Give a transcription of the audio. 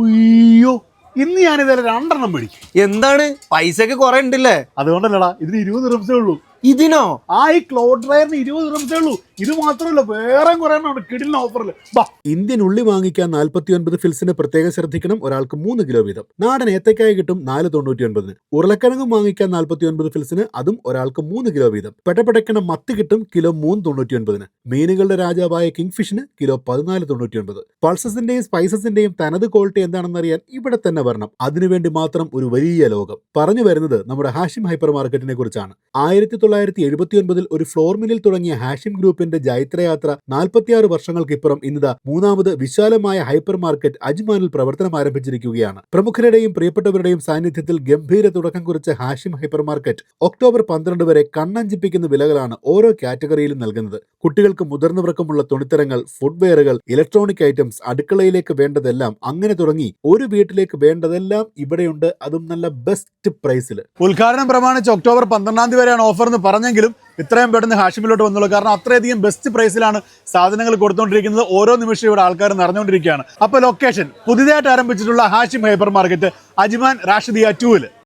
ഉയ്യോ, ഇന്ന് ഞാനിതേ രണ്ടെണ്ണം മേടിക്കും. എന്താണ് പൈസക്ക് കുറെ ഉണ്ടല്ലേ? അതുകൊണ്ടല്ലടാ, ഇതിന് 20 ദിർഹംസേ ഉള്ളൂ. ഇതിനോ? ഈ ക്ലോഡ് ഡ്രയറിന് 20 ദിർഹംസേ ഉള്ളൂ. ഇത് മാത്രമല്ല, വേറെ കുറെ എണ്ണം കിടിലിന് ഓഫറിൽ. ഇന്ത്യൻ ഉള്ളി വാങ്ങിക്കാൻ 49 ഫിൽസിന് പ്രത്യേകം ശ്രദ്ധിക്കണം. ഒരാൾക്ക് 3 കിലോ വീതം. നാടൻ ഏത്തക്കായ കിട്ടും 4.99. ഉരുളക്കിഴങ്ങും വാങ്ങിക്കാൻ 49 ഫിൽസിന്, അതും ഒരാൾക്ക് 3 കിലോ വീതം. പെടപെടക്കണ മത്തി കിട്ടും കിലോ 3.99. മീനുകളുടെ രാജാവായ കിങ് ഫിഷിന് കിലോ 14.99. പൾസസിന്റെയും സ്പൈസസിന്റെയും തനത് ക്വാളിറ്റി എന്താണെന്നറിയാൻ ഇവിടെ തന്നെ വരണം. അതിനുവേണ്ടി മാത്രം ഒരു വലിയ ലോകം. പറഞ്ഞു വരുന്നത് നമ്മുടെ ഹാഷിം ഹൈപ്പർ മാർക്കറ്റിനെ കുറിച്ചാണ്. 1979 ഒരു ഫ്ലോർ മില്ലിൽ തുടങ്ങിയ ഹാഷിം ഗ്രൂപ്പിന്റെ ജൈത്രയാത്ര 46 വർഷങ്ങൾക്കിപ്പുറം ഇന്നിതാ മൂന്നാമത് വിശാലമായ ഹൈപ്പർ മാർക്കറ്റ് അജ്മാനിൽ പ്രവർത്തനം ആരംഭിച്ചിരിക്കുകയാണ്. പ്രമുഖരുടെയും പ്രിയപ്പെട്ടവരുടെയും സാന്നിധ്യത്തിൽ ഗംഭീര തുടക്കം കുറിച്ച ഹാഷിം ഹൈപ്പർ മാർക്കറ്റ് ഒക്ടോബർ 12 വരെ കണ്ണഞ്ചിപ്പിക്കുന്ന വിലകളാണ് ഓരോ കാറ്റഗറിയിലും നൽകുന്നത്. കുട്ടികൾക്ക് മുതിർന്നവർക്കുമുള്ള തുണിത്തരങ്ങൾ, ഫുഡ്വെയറുകൾ, ഇലക്ട്രോണിക് ഐറ്റംസ്, അടുക്കളയിലേക്ക് വേണ്ടതെല്ലാം, അങ്ങനെ തുടങ്ങി ഒരു വീട്ടിലേക്ക് വേണ്ടതെല്ലാം ഇവിടെയുണ്ട്. അതും നല്ല ബെസ്റ്റ് പ്രൈസിൽ. ഉദ്ഘാടനം പ്രമാണിച്ച് ഒക്ടോബർ 12 വരെയാണ് ഓഫർ എന്ന് പറഞ്ഞെങ്കിലും ഇത്രയും പെട്ടെന്ന് ഹാഷിമിലോട്ട് വന്നുള്ളൂ. കാരണം അത്രയധികം ബെസ്റ്റ് പ്രൈസിലാണ് സാധനങ്ങൾ കൊടുത്തുകൊണ്ടിരിക്കുന്നത്. ഓരോ നിമിഷവും ഇവിടെ ആൾക്കാർ നിറഞ്ഞുകൊണ്ടിരിക്കുകയാണ്. അപ്പോൾ ലൊക്കേഷൻ പുതിയതായിട്ട് ആരംഭിച്ചിട്ടുള്ള Hashim hypermarket Ajman Rashidiya 2-ൽ.